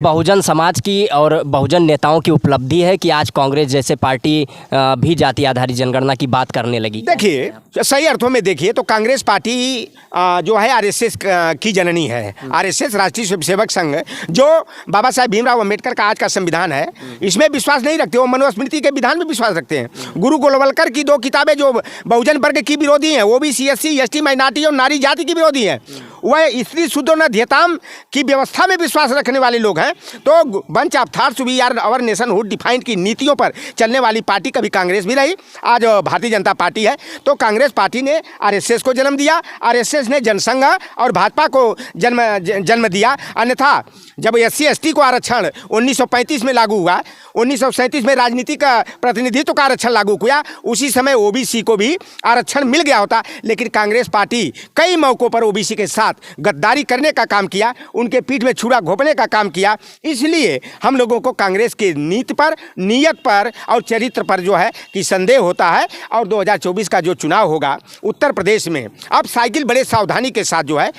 बहुजन समाज की और बहुजन नेताओं की उपलब्धि है कि आज कांग्रेस जैसे पार्टी भी जाति आधारित जनगणना की बात करने लगी। देखिए, सही अर्थों में देखिए तो कांग्रेस पार्टी जो है आरएसएस की जननी है। आरएसएस राष्ट्रीय स्वयंसेवक संघ जो बाबा साहेब भीमराव अंबेडकर का आज का संविधान है, इसमें विश्वास नहीं रखते। वो मनुस्मृति के विधान में विश्वास रखते हैं। गुरु गोलवलकर की 2 किताबें जो बहुजन वर्ग की विरोधी हैं, ओबीसी एससी एसटी माइनॉरिटी और नारी जाति की विरोधी हैं, वह स्त्री शुद्धोन्नत्यताम की व्यवस्था में विश्वास रखने वाले लोग हैं। तो bunch of thoughts we are our nationhood defined की नीतियों पर चलने वाली पार्टी कभी कांग्रेस भी रही, आज भारतीय जनता पार्टी है। तो कांग्रेस पार्टी ने आरएसएस को जन्म दिया, आरएसएस ने जनसंघ और भाजपा को जन्म दिया। अन्यथा जब एससी एसटी को आरक्षण 1935 में लागू हुआ, 1937 में राजनीतिक प्रतिनिधित्व का आरक्षण लागू हुआ, उसी समय ओबीसी को भी आरक्षण मिल गया होता। लेकिन कांग्रेस पार्टी कई मौकों पर ओबीसी के साथ गद्दारी करने का काम किया, उनके पीठ में छुरा घोंपने का काम किया। इसलिए हम लोगों को कांग्रेस की नीति पर, नियत पर और चरित्र पर जो है कि संदेह होता है। और 2024 का जो चुनाव होगा उत्तर प्रदेश में, अब साइकिल बड़े सावधानी के साथ जो है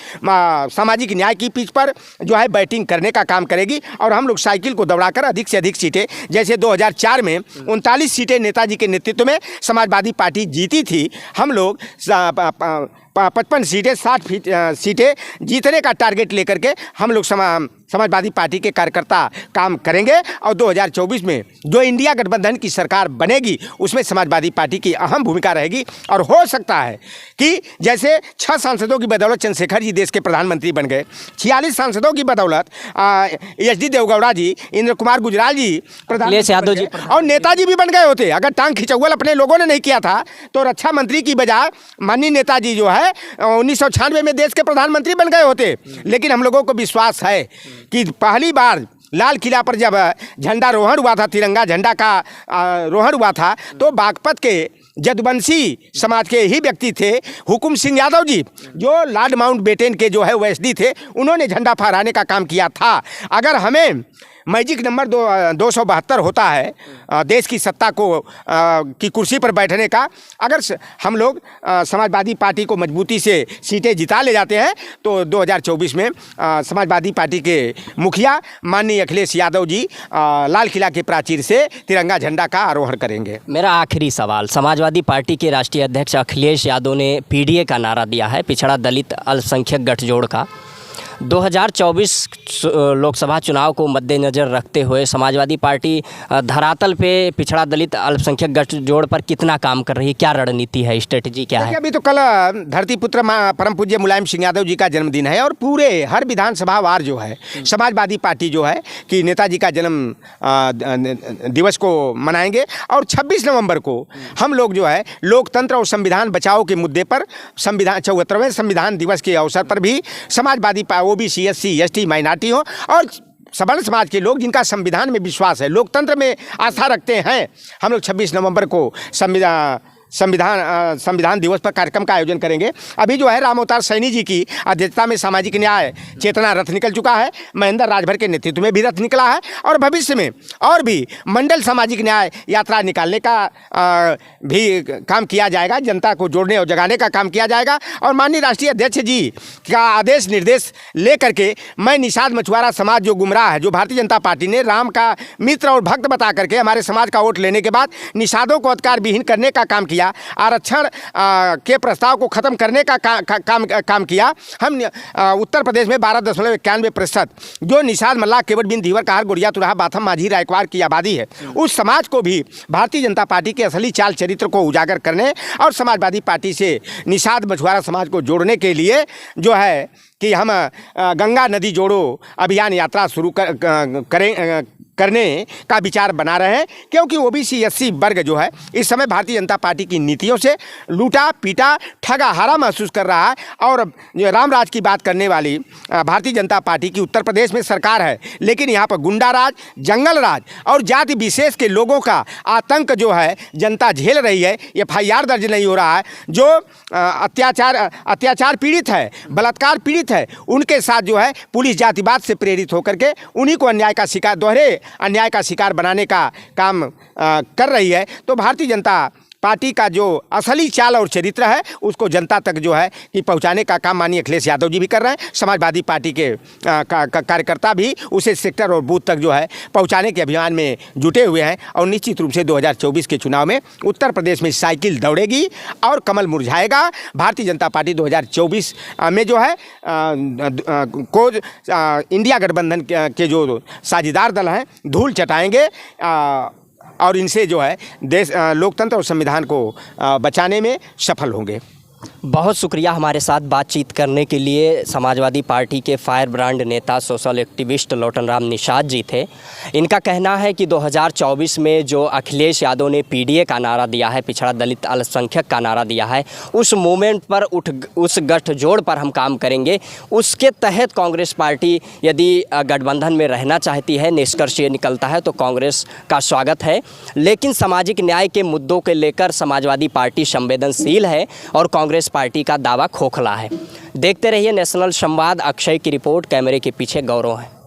सामाजिक न्याय की पिच पर जो है बैटिंग करने का काम करेगी। और हम लोग साइकिल को दौड़ाकर अधिक से अधिक सीटें, जैसे 2004 में 39 सीटें नेताजी के नेतृत्व में समाजवादी पार्टी जीती थी, हम लोग 55 सीटें 60 सीटें जीतने का टारगेट लेकर के हम लोग समाजवादी पार्टी के कार्यकर्ता काम करेंगे। और 2024 में जो इंडिया गठबंधन की सरकार बनेगी उसमें समाजवादी पार्टी की अहम भूमिका रहेगी। और हो सकता है कि जैसे 6 सांसदों की बदौलत चंद्रशेखर जी देश के प्रधानमंत्री बन गए, 46 सांसदों की बदौलत एचडी देवगौड़ा जी, इंद्र कुमार गुजराल जी, अखिलेश यादव जी और नेताजी भी बन गए होते। अगर टांग खिंचौल अपने लोगों ने नहीं किया था तो रक्षा मंत्री की बजाय माननीय नेताजी जो है 1996 में देश के प्रधानमंत्री बन गए होते। लेकिन हम लोगों को विश्वास है कि पहली बार लाल किला पर जब झंडारोहण हुआ था, तिरंगा झंडा का रोहण हुआ था, तो बागपत के जदवंशी समाज के ही व्यक्ति थे हुकुम सिंह यादव जी, जो लॉर्ड माउंटबेटन के जो है ओएसडी थे, उन्होंने झंडा फहराने का काम किया था। अगर हमें मैजिक नंबर 272 होता है देश की सत्ता को की कुर्सी पर बैठने का, अगर हम लोग समाजवादी पार्टी को मजबूती से सीटें जिता ले जाते हैं तो 2024 में समाजवादी पार्टी के मुखिया माननीय अखिलेश यादव जी लाल किला के प्राचीर से तिरंगा झंडा का आरोहण करेंगे। मेरा आखिरी सवाल, समाजवादी पार्टी के राष्ट्रीय अध्यक्ष अखिलेश यादव ने पीडीए का नारा दिया है, पिछड़ा दलित अल्पसंख्यक गठजोड़ का। 2024 लोकसभा चुनाव को मद्देनज़र रखते हुए समाजवादी पार्टी धरातल पे पिछड़ा दलित अल्पसंख्यक गठजोड़ पर कितना काम कर रही है, क्या रणनीति है, स्ट्रेटजी क्या है? अभी तो कल धरती पुत्र परम पूज्य मुलायम सिंह यादव जी का जन्मदिन है और पूरे हर विधानसभा वार जो है समाजवादी पार्टी जो है कि नेताजी का जन्म दिवस को मनाएंगे। और 26 नवंबर को हम लोग जो है लोकतंत्र और संविधान बचाओ के मुद्दे पर 74वें संविधान दिवस के अवसर पर भी Samajwadi OBC SC ST minority हो और सवर्ण समाज के लोग जिनका संविधान में विश्वास है, लोकतंत्र में आस्था रखते हैं, हम लोग 26 नवंबर को संविधान दिवस पर कार्यक्रम का आयोजन करेंगे। अभी जो है राम अवतार सैनी जी की अध्यक्षता में सामाजिक न्याय चेतना रथ निकल चुका है, महेंद्र राजभर के नेतृत्व में भी रथ निकला है और भविष्य में और भी मंडल सामाजिक न्याय यात्रा निकालने का भी काम किया जाएगा, जनता को जोड़ने और जगाने का काम किया जाएगा। और माननीय राष्ट्रीय अध्यक्ष जी का आदेश निर्देश ले करके मैं निषाद मछुआरा समाज जो गुमराह है, जो भारतीय जनता पार्टी ने राम का मित्र और भक्त बता करके हमारे समाज का वोट लेने के बाद निषादों को अधिकार विहीन करने का काम किया, आरक्षण के प्रस्ताव को खत्म करने का काम किया। हम उत्तर प्रदेश में 12.91% जो निषाद मल्लाह केवट बिन धीवर कहार गुड़िया तुराहा बाथम माझी रायकवार की आबादी है, उस समाज को भी भारतीय जनता पार्टी के असली चाल चरित्र को उजागर करने और समाजवादी पार्टी से निषाद मछुआरा समाज को जोड़ने के लिए जो है कि हम गंगा नदी जोड़ो अभियान यात्रा शुरू करने का विचार बना रहे हैं। क्योंकि ओबीसी एससी वर्ग जो है इस समय भारतीय जनता पार्टी की नीतियों से लूटा पीटा ठगा हारा महसूस कर रहा है। और राम राज की बात करने वाली भारतीय जनता पार्टी की उत्तर प्रदेश में सरकार है, लेकिन यहाँ पर गुंडा राज, जंगल राज और जाति विशेष के लोगों का आतंक जो है जनता झेल रही है। FIR दर्ज नहीं हो रहा है, जो अत्याचार पीड़ित है, बलात्कार पीड़ित है, उनके साथ जो है पुलिस जातिवाद से प्रेरित होकर के उन्हीं को अन्याय का शिकार, दोहरे अन्याय का शिकार बनाने का काम कर रही है। तो भारतीय जनता पार्टी का जो असली चाल और चरित्र है उसको जनता तक जो है कि पहुंचाने का काम माननीय अखिलेश यादव जी भी कर रहे हैं। समाजवादी पार्टी के कार्यकर्ता भी उसे सेक्टर और बूथ तक जो है पहुंचाने के अभियान में जुटे हुए हैं और निश्चित रूप से 2024 के चुनाव में उत्तर प्रदेश में साइकिल दौड़ेगी और कमल मुरझाएगा। भारतीय जनता पार्टी 2024 में जो है इंडिया गठबंधन के जो साझेदार दल हैं धूल चटाएंगे और इनसे जो है देश लोकतंत्र और संविधान को बचाने में सफल होंगे। बहुत शुक्रिया हमारे साथ बातचीत करने के लिए। समाजवादी पार्टी के फायर ब्रांड नेता सोशल एक्टिविस्ट लोटनराम निषाद जी थे। इनका कहना है कि 2024 में जो अखिलेश यादव ने पीडीए का नारा दिया है, पिछड़ा दलित अल्पसंख्यक का नारा दिया है, उस मूवमेंट पर उस गठजोड़ पर हम काम करेंगे। उसके तहत कांग्रेस पार्टी यदि गठबंधन में रहना चाहती है, निष्कर्ष ये निकलता है तो कांग्रेस का स्वागत है। लेकिन सामाजिक न्याय के मुद्दों को लेकर समाजवादी पार्टी संवेदनशील है और कांग्रेस पार्टी का दावा खोखला है। देखते रहिए नेशनल संवाद। अक्षय की रिपोर्ट, कैमरे के पीछे गौरव है।